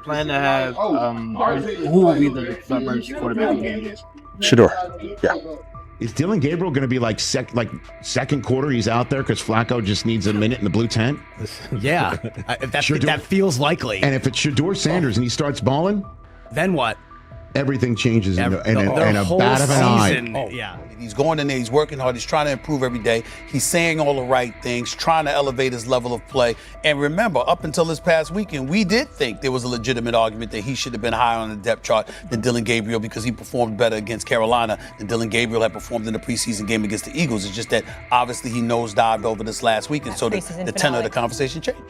plan to have who will be the emergency quarterback in game? Shedeur. Yeah. Is Dylan Gabriel going to be like second quarter? He's out there because Flacco just needs a minute in the blue tent. Yeah, that feels likely. And if it's Shedeur Sanders and he starts balling, then what? Everything changes in a bat of an eye. Yeah. He's going in there, he's working hard, he's trying to improve every day. He's saying all the right things, trying to elevate his level of play. And remember, up until this past weekend, we did think there was a legitimate argument that he should have been higher on the depth chart than Dylan Gabriel because he performed better against Carolina than Dylan Gabriel had performed in the preseason game against the Eagles. It's just that obviously he nosedived over this last week, and so the tenor of the conversation changed.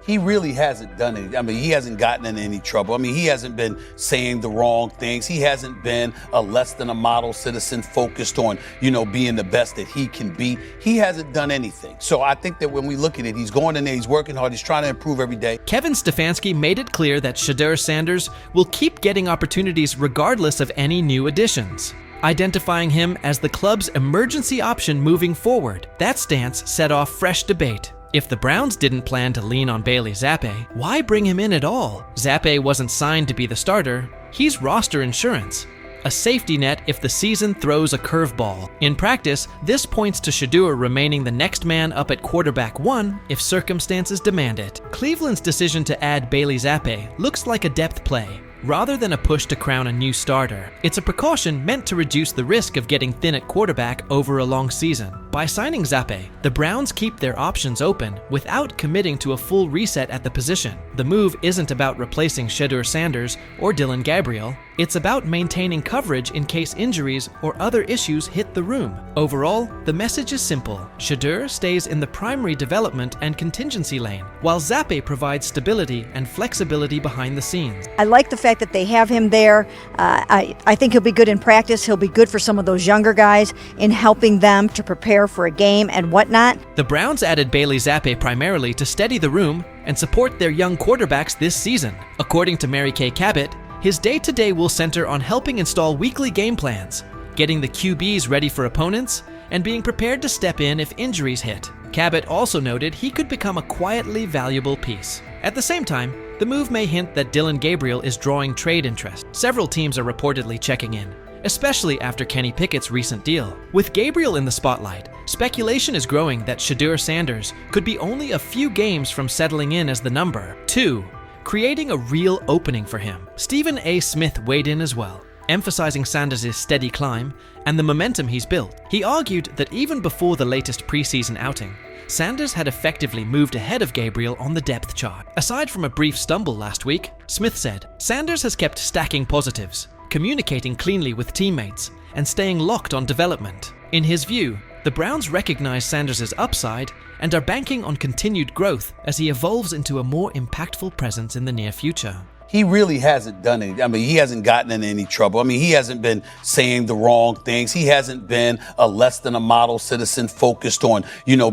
He really hasn't done it. I mean, he hasn't gotten in any trouble. I mean, he hasn't been saying the wrong things. He hasn't been a less than a model citizen focused on, being the best that he can be. He hasn't done anything. So I think that when we look at it, he's going in there, he's working hard, he's trying to improve every day. Kevin Stefanski made it clear that Shedeur Sanders will keep getting opportunities regardless of any new additions, identifying him as the club's emergency option moving forward. That stance set off fresh debate. If the Browns didn't plan to lean on Bailey Zappi, why bring him in at all? Zappi wasn't signed to be the starter. He's roster insurance, a safety net if the season throws a curveball. In practice, this points to Shedeur remaining the next man up at quarterback 1 if circumstances demand it. Cleveland's decision to add Bailey Zappi looks like a depth play, rather than a push to crown a new starter. It's a precaution meant to reduce the risk of getting thin at quarterback over a long season. By signing Zappi, the Browns keep their options open without committing to a full reset at the position. The move isn't about replacing Shedeur Sanders or Dylan Gabriel. It's about maintaining coverage in case injuries or other issues hit the room. Overall, the message is simple. Shedeur stays in the primary development and contingency lane, while Zappi provides stability and flexibility behind the scenes. I like the fact that they have him there. I think he'll be good in practice. He'll be good for some of those younger guys in helping them to prepare for a game and whatnot. The Browns added Bailey Zappi primarily to steady the room and support their young quarterbacks this season. According to Mary Kay Cabot, his day-to-day will center on helping install weekly game plans, getting the QBs ready for opponents, and being prepared to step in if injuries hit. Cabot also noted he could become a quietly valuable piece. At the same time, the move may hint that Dylan Gabriel is drawing trade interest. Several teams are reportedly checking in, especially after Kenny Pickett's recent deal. With Gabriel in the spotlight, speculation is growing that Shedeur Sanders could be only a few games from settling in as the number 2, creating a real opening for him. Stephen A. Smith weighed in as well, emphasizing Sanders' steady climb and the momentum he's built. He argued that even before the latest preseason outing, Sanders had effectively moved ahead of Gabriel on the depth chart. Aside from a brief stumble last week, Smith said, Sanders has kept stacking positives, communicating cleanly with teammates, and staying locked on development. In his view, the Browns recognize Sanders' upside and are banking on continued growth as he evolves into a more impactful presence in the near future. He really hasn't done it. I mean, he hasn't gotten in any trouble. I mean, he hasn't been saying the wrong things. He hasn't been a less than a model citizen focused on,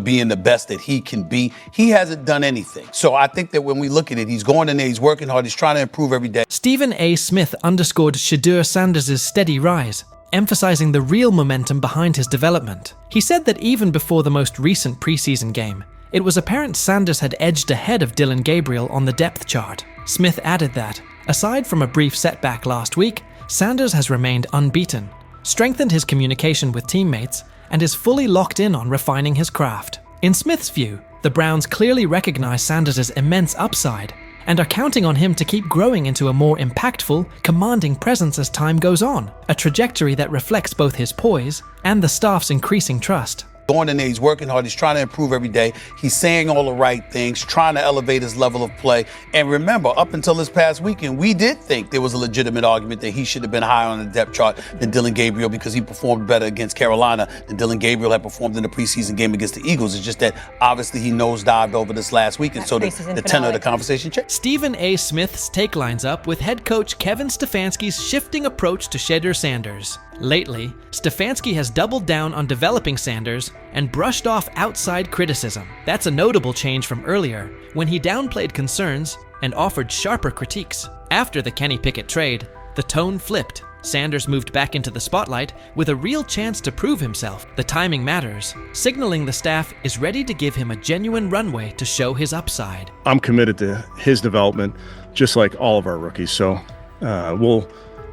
being the best that he can be. He hasn't done anything. So I think that when we look at it, he's going in there, he's working hard, he's trying to improve every day. Stephen A. Smith underscored Shedeur Sanders' steady rise, emphasizing the real momentum behind his development. He said that even before the most recent preseason game, it was apparent Sanders had edged ahead of Dylan Gabriel on the depth chart. Smith added that, aside from a brief setback last week, Sanders has remained unbeaten, strengthened his communication with teammates, and is fully locked in on refining his craft. In Smith's view, the Browns clearly recognize Sanders' immense upside and are counting on him to keep growing into a more impactful, commanding presence as time goes on, a trajectory that reflects both his poise and the staff's increasing trust. Going in there, he's working hard, he's trying to improve every day. He's saying all the right things, trying to elevate his level of play. And remember, up until this past weekend, we did think there was a legitimate argument that he should have been higher on the depth chart than Dylan Gabriel because he performed better against Carolina than Dylan Gabriel had performed in the preseason game against the Eagles. It's just that obviously he nosedived over this last week, and so the tenor of the conversation changed. Stephen A. Smith's take lines up with head coach Kevin Stefanski's shifting approach to Shedeur Sanders. Lately, Stefanski has doubled down on developing Sanders and brushed off outside criticism. That's a notable change from earlier, when he downplayed concerns and offered sharper critiques. After the Kenny Pickett trade, the tone flipped. Sanders moved back into the spotlight with a real chance to prove himself. The timing matters, signaling the staff is ready to give him a genuine runway to show his upside. I'm committed to his development. just like all of our rookies. So we'll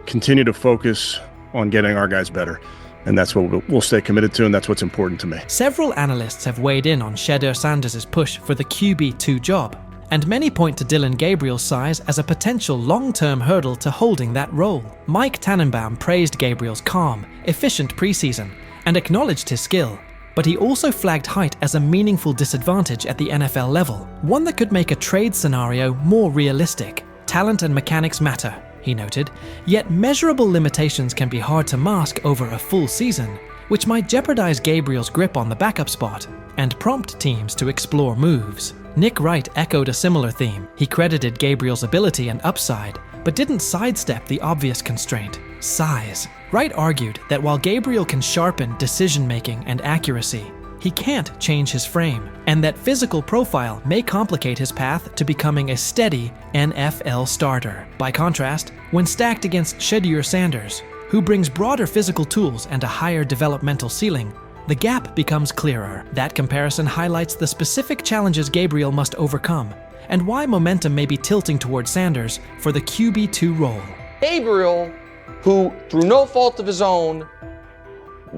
continue to focus on getting our guys better. And that's what we'll stay committed to, and that's what's important to me. Several analysts have weighed in on Shedeur Sanders' push for the QB2 job, and many point to Dillon Gabriel's size as a potential long-term hurdle to holding that role. Mike Tannenbaum praised Gabriel's calm, efficient preseason and acknowledged his skill, but he also flagged height as a meaningful disadvantage at the NFL level, one that could make a trade scenario more realistic. Talent and mechanics matter, he noted, yet measurable limitations can be hard to mask over a full season, which might jeopardize Gabriel's grip on the backup spot and prompt teams to explore moves. Nick Wright echoed a similar theme. He credited Gabriel's ability and upside, but didn't sidestep the obvious constraint: size. Wright argued that while Gabriel can sharpen decision-making and accuracy, he can't change his frame, and that physical profile may complicate his path to becoming a steady NFL starter. By contrast, when stacked against Shedeur Sanders, who brings broader physical tools and a higher developmental ceiling, the gap becomes clearer. That comparison highlights the specific challenges Gabriel must overcome, and why momentum may be tilting toward Sanders for the QB2 role. Gabriel, who through no fault of his own,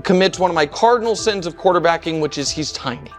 commits one of my cardinal sins of quarterbacking, which is he's tiny.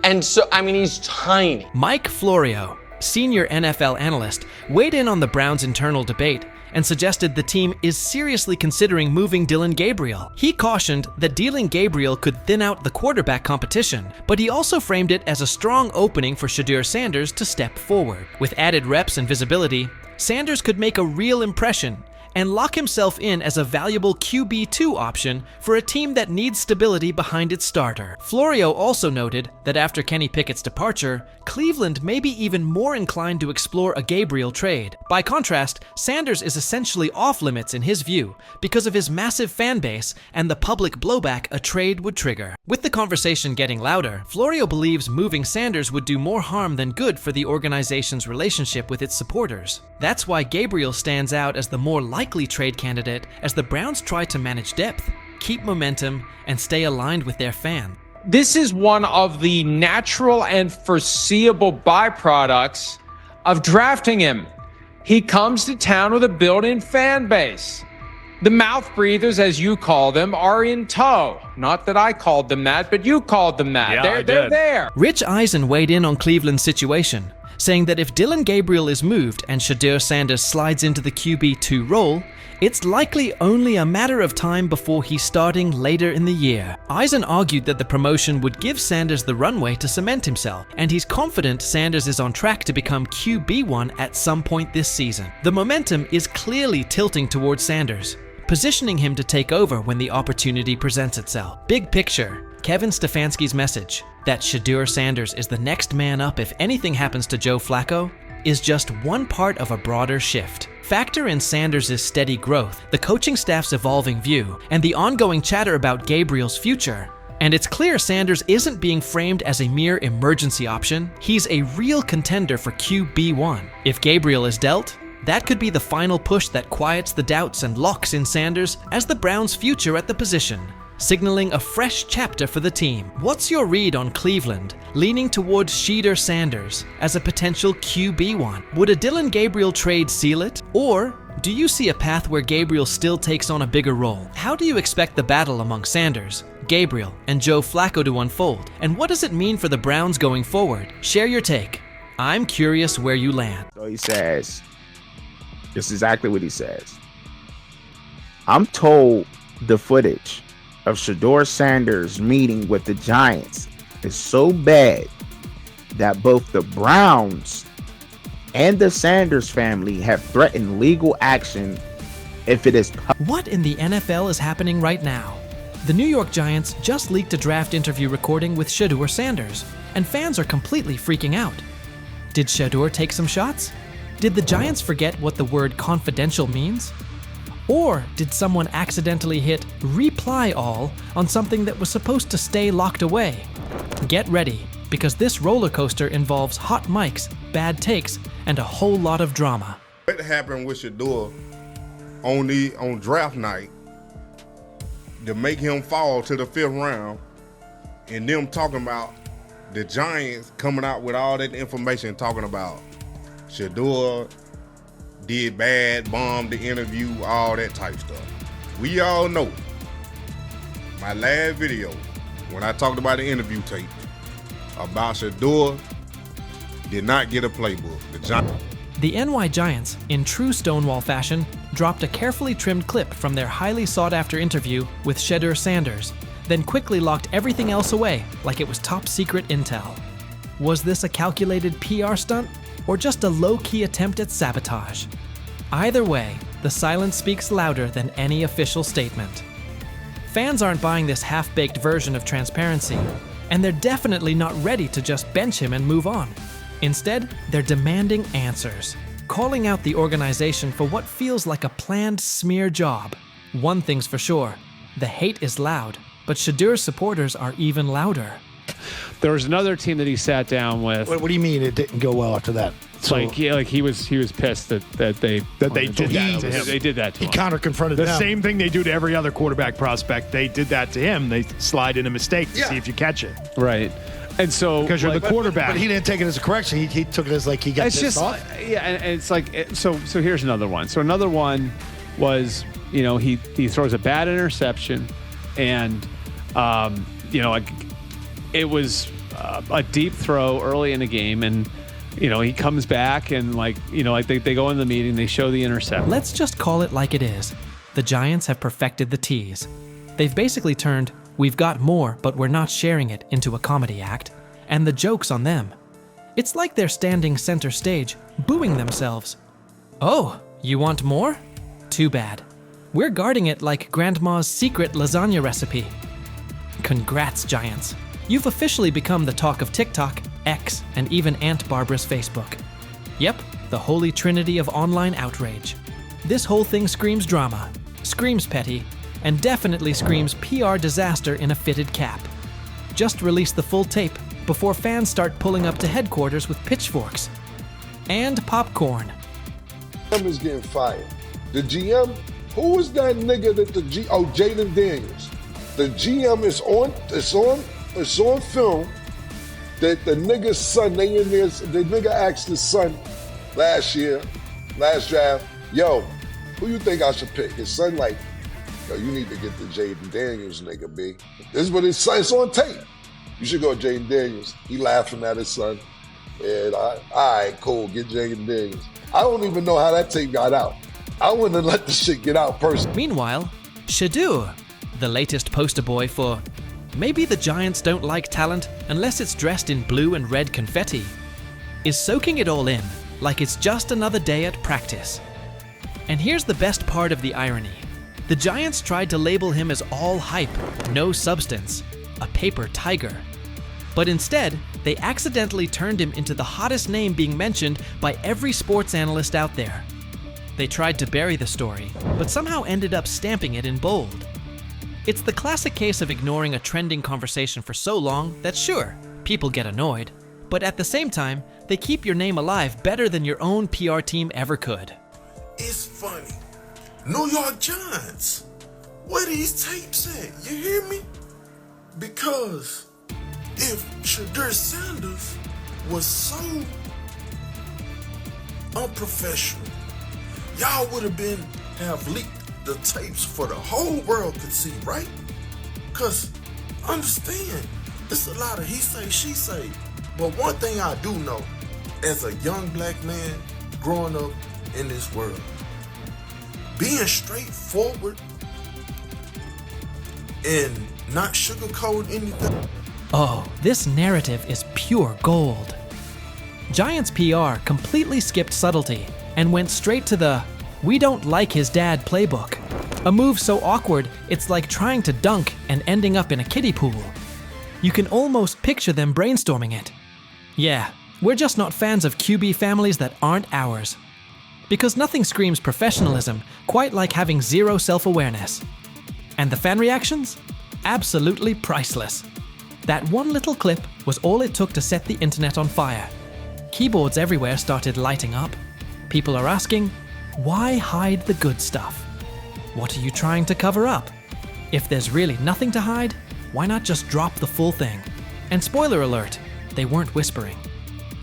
And so, he's tiny. Mike Florio, senior NFL analyst, weighed in on the Browns' internal debate and suggested the team is seriously considering moving Dillon Gabriel. He cautioned that dealing Gabriel could thin out the quarterback competition, but he also framed it as a strong opening for Shedeur Sanders to step forward. With added reps and visibility, Sanders could make a real impression and lock himself in as a valuable QB2 option for a team that needs stability behind its starter. Florio also noted that after Kenny Pickett's departure, Cleveland may be even more inclined to explore a Gabriel trade. By contrast, Sanders is essentially off-limits in his view because of his massive fan base and the public blowback a trade would trigger. With the conversation getting louder, Florio believes moving Sanders would do more harm than good for the organization's relationship with its supporters. That's why Gabriel stands out as the more likely trade candidate as the Browns try to manage depth, keep momentum, and stay aligned with their fan. This is one of the natural and foreseeable byproducts of drafting him. He comes to town with a built-in fan base. The mouth breathers, as you call them, are in tow. Not that I called them that, but you called them that. Yeah, They're there. Rich Eisen weighed in on Cleveland's situation, saying that if Dillon Gabriel is moved and Shedeur Sanders slides into the QB2 role, it's likely only a matter of time before he's starting later in the year. Eisen argued that the promotion would give Sanders the runway to cement himself, and he's confident Sanders is on track to become QB1 at some point this season. The momentum is clearly tilting towards Sanders, positioning him to take over when the opportunity presents itself. Big picture, Kevin Stefanski's message that Shedeur Sanders is the next man up if anything happens to Joe Flacco is just one part of a broader shift. Factor in Sanders' steady growth, the coaching staff's evolving view, and the ongoing chatter about Gabriel's future, and it's clear Sanders isn't being framed as a mere emergency option. He's a real contender for QB1. If Gabriel is dealt, that could be the final push that quiets the doubts and locks in Sanders as the Browns' future at the position, signaling a fresh chapter for the team. What's your read on Cleveland leaning towards Shedeur Sanders as a potential QB1? Would a Dillon Gabriel trade seal it? Or do you see a path where Gabriel still takes on a bigger role? How do you expect the battle among Sanders, Gabriel, and Joe Flacco to unfold? And what does it mean for the Browns going forward? Share your take. I'm curious where you land. So he says, this is exactly what he says. I'm told the footage of Shedeur Sanders meeting with the Giants is so bad that both the Browns and the Sanders family have threatened legal action if it is What in the NFL is happening right now? The New York Giants just leaked a draft interview recording with Shedeur Sanders, and fans are completely freaking out. Did Shedeur take some shots? Did the Giants forget what the word confidential means? Or did someone accidentally hit reply all on something that was supposed to stay locked away? Get ready, because this roller coaster involves hot mics, bad takes, and a whole lot of drama. What happened with Shedeur on draft night to make him fall to the 5th round, and them talking about the Giants coming out with all that information talking about Shedeur did bad, bombed the interview, all that type stuff. We all know my last video when I talked about the interview tape about Shedeur did not get a playbook. The NY Giants, in true Stonewall fashion, dropped a carefully trimmed clip from their highly sought-after interview with Shedeur Sanders, then quickly locked everything else away like it was top-secret intel. Was this a calculated PR stunt, or just a low-key attempt at sabotage? Either way, the silence speaks louder than any official statement. Fans aren't buying this half-baked version of transparency, and they're definitely not ready to just bench him and move on. Instead, they're demanding answers, calling out the organization for what feels like a planned smear job. One thing's for sure, the hate is loud, but Shedeur's supporters are even louder. There was another team that he sat down with. What do you mean it didn't go well after that? So, he was pissed that they did that to him. They did that to him. He counter-confronted them. The same thing they do to every other quarterback prospect. They did that to him. They slide in a mistake to see if you catch it. Right. And so because you're the quarterback. But he didn't take it as a correction. He took it as like he got pissed off. Yeah, and it's like so here's another one. So another one was, he throws a bad interception, and it was a deep throw early in the game, and he comes back and they go in the meeting, they show the interception. Let's just call it like it is. The Giants have perfected the tease. They've basically turned "we've got more, but we're not sharing it" into a comedy act, and the joke's on them. It's like they're standing center stage, booing themselves. Oh, you want more? Too bad. We're guarding it like Grandma's secret lasagna recipe. Congrats, Giants. You've officially become the talk of TikTok, X, and even Aunt Barbara's Facebook. Yep, the holy trinity of online outrage. This whole thing screams drama, screams petty, and definitely screams PR disaster in a fitted cap. Just release the full tape before fans start pulling up to headquarters with pitchforks. And popcorn. GM is getting fired. The GM, who was that nigga that Jaden Daniels. The GM is on film that the nigga's son, the nigga asked his son last draft, yo, who you think I should pick? His son like, yo, you need to get the Jaden Daniels nigga, B. This is what his son, it's on tape. You should go Jaden Daniels. He laughing at his son. And all right, cool, get Jaden Daniels. I don't even know how that tape got out. I wouldn't have let the shit get out personally. Meanwhile, Shedeur, the latest poster boy for maybe the Giants don't like talent unless it's dressed in blue and red confetti, is soaking it all in like it's just another day at practice. And here's the best part of the irony. The Giants tried to label him as all hype, no substance, a paper tiger. But instead, they accidentally turned him into the hottest name being mentioned by every sports analyst out there. They tried to bury the story, but somehow ended up stamping it in bold. It's the classic case of ignoring a trending conversation for so long that sure, people get annoyed, but at the same time, they keep your name alive better than your own PR team ever could. It's funny. New York Giants, where these tapes at? You hear me? Because if Shedeur Sanders was so unprofessional, y'all would have leaked the tapes for the whole world could see, right? Because understand, it's a lot of he say, she say. But one thing I do know, as a young black man growing up in this world, being straightforward and not sugarcoat anything. Oh, this narrative is pure gold. Giants PR completely skipped subtlety and went straight to the "we don't like his dad" playbook. A move so awkward, it's like trying to dunk and ending up in a kiddie pool. You can almost picture them brainstorming it. Yeah, we're just not fans of QB families that aren't ours. Because nothing screams professionalism quite like having zero self-awareness. And the fan reactions? Absolutely priceless. That one little clip was all it took to set the internet on fire. Keyboards everywhere started lighting up. People are asking, why hide the good stuff? What are you trying to cover up? If there's really nothing to hide, why not just drop the full thing? And spoiler alert, they weren't whispering.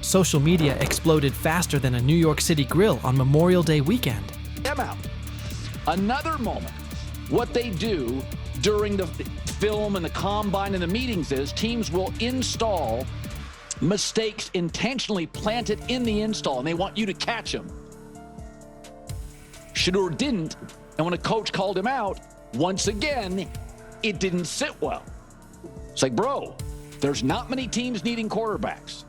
social media exploded faster than a New York City grill on Memorial Day weekend. Them out. Another moment. What they do during the film and the combine and the meetings is teams will install mistakes intentionally planted in the install, and they want you to catch them. Shedeur didn't, and when a coach called him out, once again, it didn't sit well. It's like, bro, there's not many teams needing quarterbacks,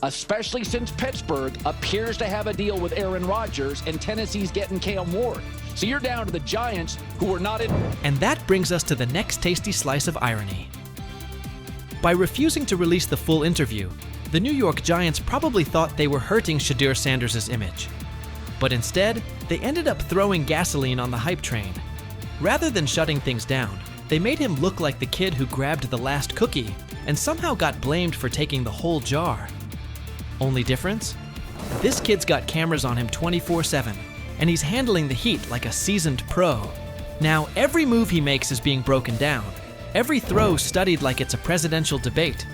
especially since Pittsburgh appears to have a deal with Aaron Rodgers and Tennessee's getting Cam Ward. So you're down to the Giants, who are not in. And that brings us to the next tasty slice of irony. By refusing to release the full interview, the New York Giants probably thought they were hurting Shedeur Sanders' image. But instead, they ended up throwing gasoline on the hype train. Rather than shutting things down, they made him look like the kid who grabbed the last cookie and somehow got blamed for taking the whole jar. Only difference? This kid's got cameras on him 24/7, and he's handling the heat like a seasoned pro. Now, every move he makes is being broken down, every throw studied like it's a presidential debate.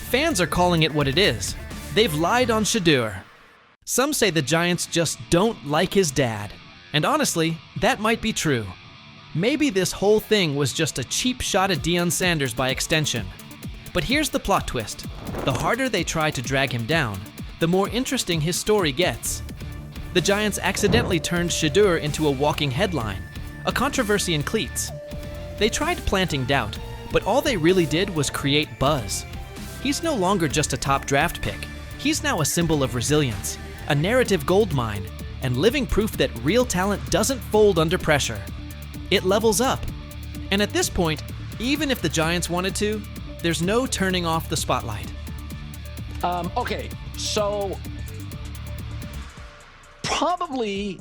Fans are calling it what it is. They've lied on Shedeur. Some say the Giants just don't like his dad. And honestly, that might be true. Maybe this whole thing was just a cheap shot at Deion Sanders by extension. But here's the plot twist. The harder they try to drag him down, the more interesting his story gets. The Giants accidentally turned Shedeur into a walking headline, a controversy in cleats. They tried planting doubt, but all they really did was create buzz. He's no longer just a top draft pick. He's now a symbol of resilience, a narrative goldmine, and living proof that real talent doesn't fold under pressure. It levels up. And at this point, even if the Giants wanted to, there's no turning off the spotlight. Okay, so probably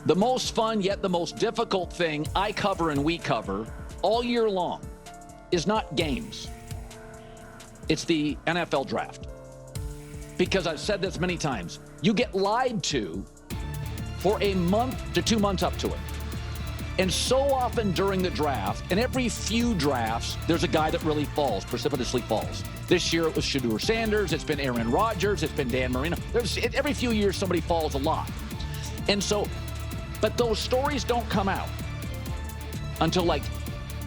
the most fun yet the most difficult thing I cover and we cover all year long is not games. It's the NFL draft. Because I've said this many times, you get lied to for a month to 2 months up to it. And so often during the draft, and every few drafts, there's a guy that really falls, precipitously falls. This year it was Shedeur Sanders, it's been Aaron Rodgers, it's been Dan Marino. Every few years somebody falls a lot. And so, but those stories don't come out until like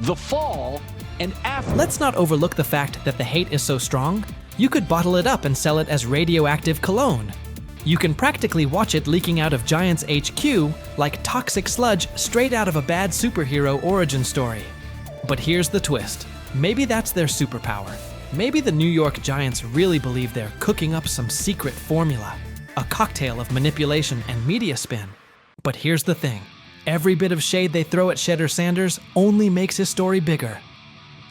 the fall and after. Let's not overlook the fact that the hate is so strong, you could bottle it up and sell it as radioactive cologne. You can practically watch it leaking out of Giants HQ like toxic sludge straight out of a bad superhero origin story. But here's the twist. Maybe that's their superpower. Maybe the New York Giants really believe they're cooking up some secret formula, a cocktail of manipulation and media spin. But here's the thing. Every bit of shade they throw at Shedeur Sanders only makes his story bigger.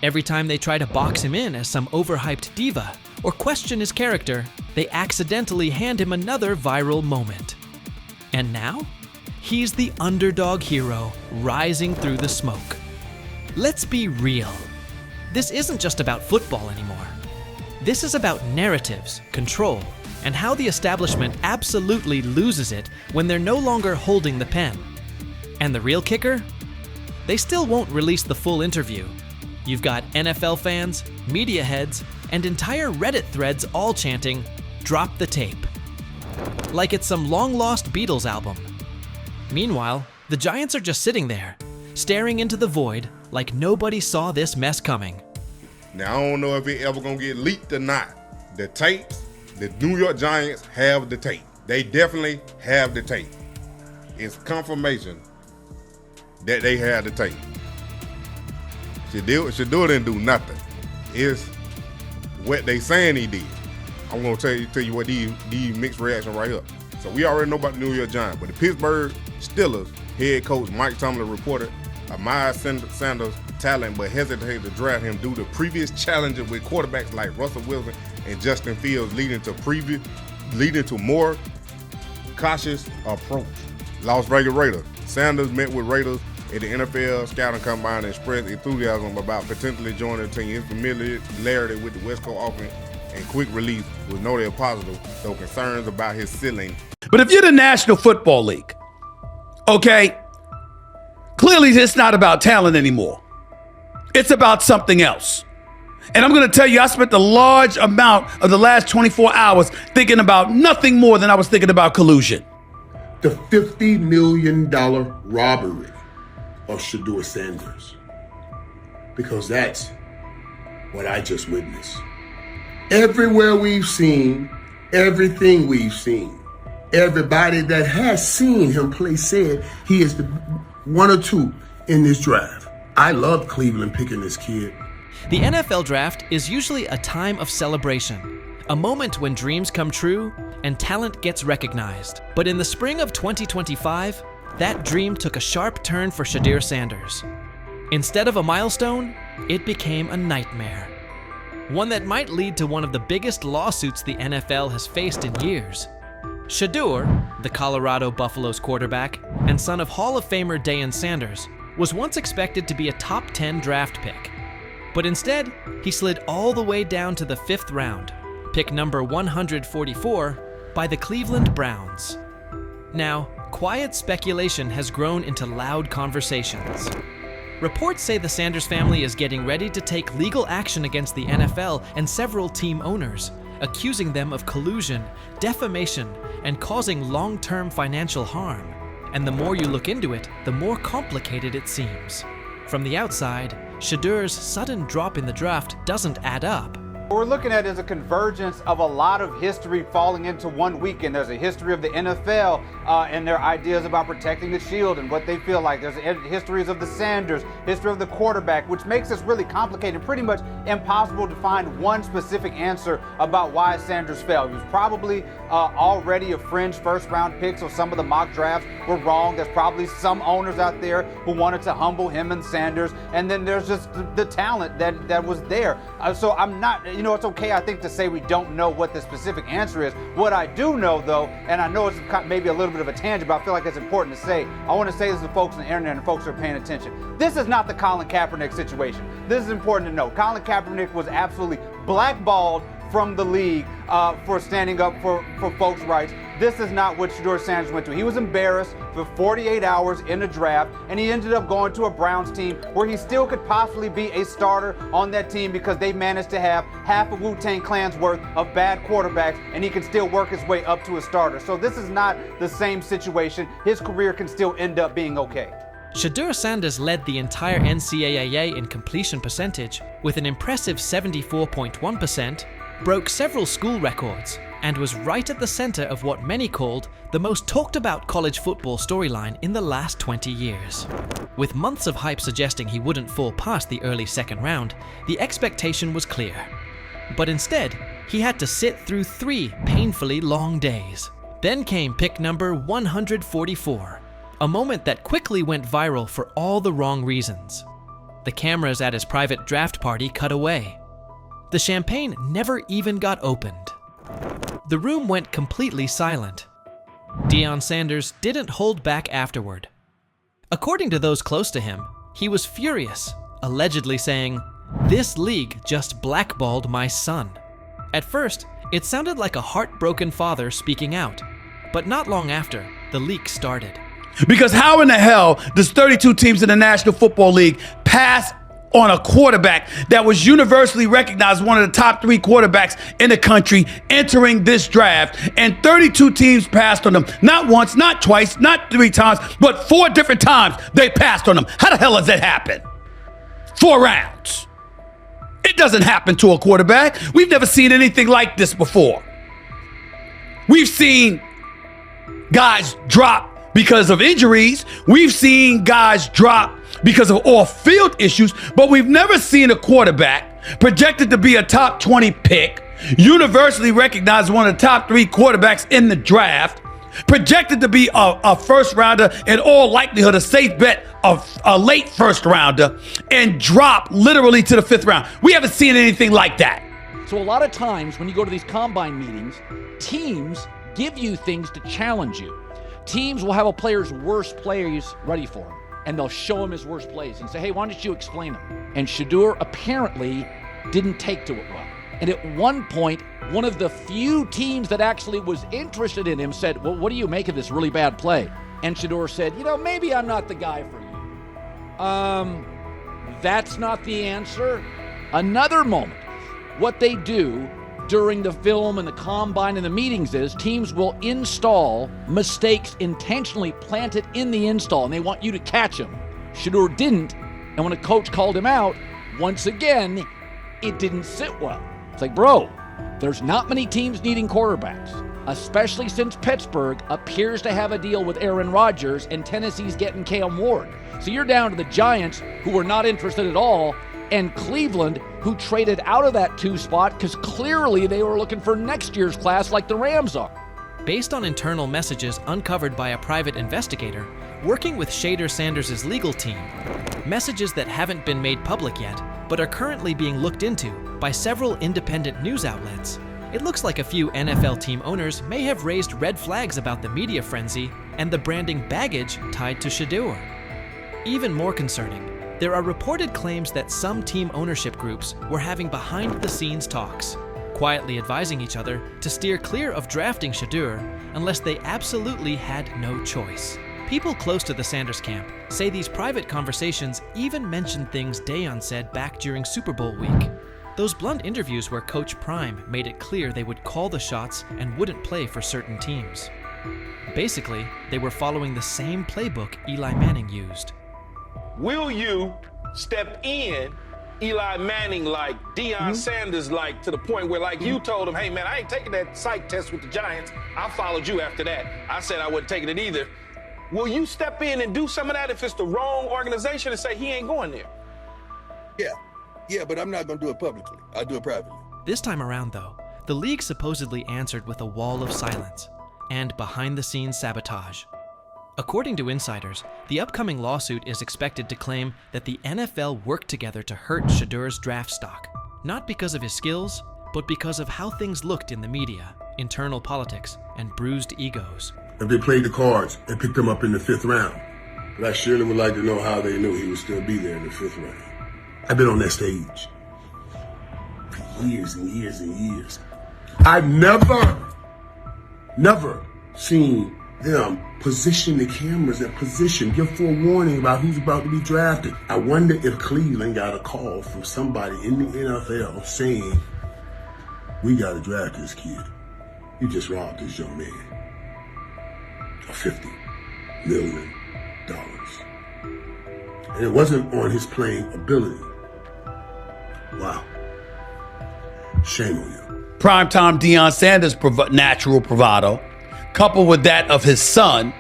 Every time they try to box him in as some overhyped diva or question his character, they accidentally hand him another viral moment. And now, he's the underdog hero rising through the smoke. Let's be real. This isn't just about football anymore. This is about narratives, control, and how the establishment absolutely loses it when they're no longer holding the pen. And the real kicker? They still won't release the full interview. You've got NFL fans, media heads, and entire Reddit threads all chanting, "Drop the tape." Like it's some long-lost Beatles album. Meanwhile, the Giants are just sitting there, staring into the void like nobody saw this mess coming. Now, I don't know if it ever gonna get leaked or not. The tapes, the New York Giants have the tape. They definitely have the tape. It's confirmation that they have the tape. Shedeur didn't do nothing. It's what they saying he did. I'm gonna tell you what these mixed reaction right here. So we already know about the New York Giants, but the Pittsburgh Steelers head coach Mike Tomlin reported Miles Sanders' talent, but hesitated to draft him due to previous challenges with quarterbacks like Russell Wilson and Justin Fields, leading to more cautious approach. Las Vegas Raiders. Sanders met with Raiders at the NFL Scouting Combine and expressed enthusiasm about potentially joining the team. His familiarity with the West Coast offense and quick release was noted positive, though concerns about his ceiling. But if you're the National Football League, okay, clearly it's not about talent anymore. It's about something else. And I'm going to tell you, I spent a large amount of the last 24 hours thinking about nothing more than I was thinking about collusion. The $50 million robbery of Shedeur Sanders. Because that's what I just witnessed. Everywhere we've seen, everything we've seen, everybody that has seen him play said he is the one or two in this draft. I love Cleveland picking this kid. The NFL draft is usually a time of celebration, a moment when dreams come true and talent gets recognized. But in the spring of 2025, that dream took a sharp turn for Shedeur Sanders. Instead of a milestone, it became a nightmare. One that might lead to one of the biggest lawsuits the NFL has faced in years. Shedeur, the Colorado Buffaloes quarterback and son of Hall of Famer Deion Sanders, was once expected to be a top 10 draft pick. But instead, he slid all the way down to the 5th round, pick number 144, by the Cleveland Browns. Now, quiet speculation has grown into loud conversations. Reports say the Sanders family is getting ready to take legal action against the NFL and several team owners, accusing them of collusion, defamation, and causing long-term financial harm. And the more you look into it, the more complicated it seems. From the outside, Shedeur's sudden drop in the draft doesn't add up. What we're looking at is a convergence of a lot of history falling into one weekend. There's a history of the NFL and their ideas about protecting the shield and what they feel like. There's histories of the Sanders, history of the quarterback, which makes this really complicated and pretty much impossible to find one specific answer about why Sanders fell. He was probably already a fringe first-round pick, so some of the mock drafts were wrong. There's probably some owners out there who wanted to humble him and Sanders, and then there's just the talent that was there. So I'm not, it's okay, I think, to say we don't know what the specific answer is. What I do know, though, and I know it's maybe a little bit of a tangent, but I feel like it's important to say, I want to say this to folks on the internet and folks who are paying attention. This is not the Colin Kaepernick situation. This is important to know. Colin Kaepernick was absolutely blackballed from the league for standing up for folks' rights. This is not what Shedeur Sanders went to. He was embarrassed for 48 hours in the draft, and he ended up going to a Browns team where he still could possibly be a starter on that team because they managed to have half of Wu-Tang Clan's worth of bad quarterbacks, and he can still work his way up to a starter. So this is not the same situation. His career can still end up being okay. Shedeur Sanders led the entire NCAA in completion percentage with an impressive 74.1%, broke several school records, and was right at the center of what many called the most talked about college football storyline in the last 20 years. With months of hype suggesting he wouldn't fall past the early second round, the expectation was clear. But instead, he had to sit through 3 painfully long days. Then came pick number 144, a moment that quickly went viral for all the wrong reasons. The cameras at his private draft party cut away. The champagne never even got opened. The room went completely silent. Deion Sanders didn't hold back afterward. According to those close to him, he was furious, allegedly saying, "This league just blackballed my son." At first, it sounded like a heartbroken father speaking out, but not long after, the leak started. Because how in the hell does 32 teams in the National Football League pass on a quarterback that was universally recognized as one of the top 3 quarterbacks in the country entering this draft, and 32 teams passed on him? Not once, not twice, not 3 times, but 4 different times they passed on him. How the hell does that happen? 4 rounds. It doesn't happen to a quarterback. We've never seen anything like this before. We've seen guys drop because of injuries. We've seen guys drop because of off-field issues, but we've never seen a quarterback projected to be a top 20 pick, universally recognized as one of the top 3 quarterbacks in the draft, projected to be a first rounder, in all likelihood a safe bet of a late first rounder, and drop literally to the 5th round. We haven't seen anything like that. So a lot of times when you go to these combine meetings, teams give you things to challenge you. Teams will have a player's worst plays ready for him, and they'll show him his worst plays and say, hey, why don't you explain them? And Shedeur apparently didn't take to it well. And at one point, one of the few teams that actually was interested in him said, well, what do you make of this really bad play? And Shedeur said, maybe I'm not the guy for you. That's not the answer. Another moment. What they do during the film and the combine and the meetings is teams will install mistakes intentionally planted in the install, and they want you to catch them. Shedeur didn't, and when a coach called him out, once again, it didn't sit well. It's like, bro, there's not many teams needing quarterbacks, especially since Pittsburgh appears to have a deal with Aaron Rodgers and Tennessee's getting Cam Ward. So you're down to the Giants, who were not interested at all, and Cleveland, who traded out of that 2 spot because clearly they were looking for next year's class like the Rams are. Based on internal messages uncovered by a private investigator working with Shedeur Sanders' legal team, messages that haven't been made public yet but are currently being looked into by several independent news outlets, it looks like a few NFL team owners may have raised red flags about the media frenzy and the branding baggage tied to Shedeur. Even more concerning, there are reported claims that some team ownership groups were having behind-the-scenes talks, quietly advising each other to steer clear of drafting Shedeur unless they absolutely had no choice. People close to the Sanders camp say these private conversations even mentioned things Deion said back during Super Bowl week. Those blunt interviews where Coach Prime made it clear they would call the shots and wouldn't play for certain teams. Basically, they were following the same playbook Eli Manning used. Will you step in Eli Manning like, Deion Sanders like, to the point where like you told him, hey man, I ain't taking that psych test with the Giants. I followed you after that. I said I wasn't taking it either. Will you step in and do some of that if it's the wrong organization and say he ain't going there? Yeah, but I'm not going to do it publicly. I'll do it privately. This time around, though, the league supposedly answered with a wall of silence and behind-the-scenes sabotage. According to insiders, the upcoming lawsuit is expected to claim that the NFL worked together to hurt Shedeur's draft stock, not because of his skills, but because of how things looked in the media, internal politics, and bruised egos. If they played the cards and picked him up in the 5th round, but I surely would like to know how they knew he would still be there in the 5th round. I've been on that stage for years and years and years. I've never seen them position the cameras in position, give forewarning about who's about to be drafted. I wonder if Cleveland got a call from somebody in the NFL saying, we got to draft this kid. You just robbed this young man of $50 million. And it wasn't on his playing ability. Wow. Shame on you. Primetime Deion Sanders' natural bravado, coupled with that of his son.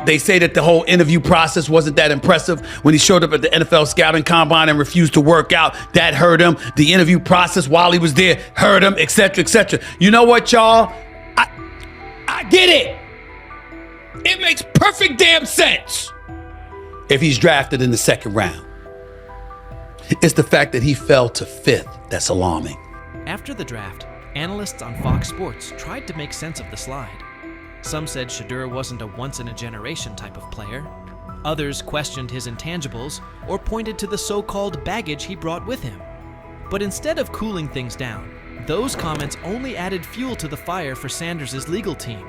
They say that the whole interview process wasn't that impressive when he showed up at the NFL scouting combine and refused to work out. That hurt him. The interview process while he was there hurt him, etc., etc. You know what, y'all? I get it. It makes perfect damn sense if he's drafted in the 2nd round. It's the fact that he fell to 5th that's alarming. After the draft, analysts on Fox Sports tried to make sense of the slide. Some said Shedeur wasn't a once-in-a-generation type of player. Others questioned his intangibles or pointed to the so-called baggage he brought with him. But instead of cooling things down, those comments only added fuel to the fire for Sanders' legal team.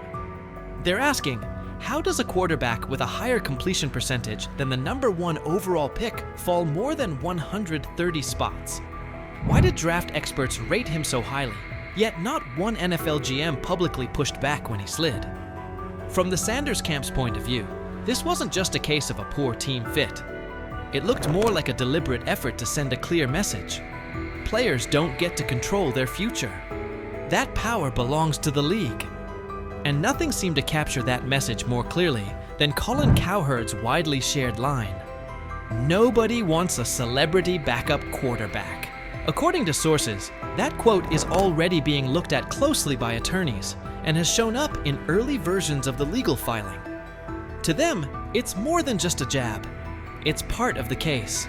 They're asking, how does a quarterback with a higher completion percentage than the #1 overall pick fall more than 130 spots? Why did draft experts rate him so highly, yet not one NFL GM publicly pushed back when he slid? From the Sanders camp's point of view, this wasn't just a case of a poor team fit. It looked more like a deliberate effort to send a clear message. Players don't get to control their future. That power belongs to the league. And nothing seemed to capture that message more clearly than Colin Cowherd's widely shared line: "Nobody wants a celebrity backup quarterback." According to sources, that quote is already being looked at closely by attorneys and has shown up in early versions of the legal filing. To them, it's more than just a jab. It's part of the case.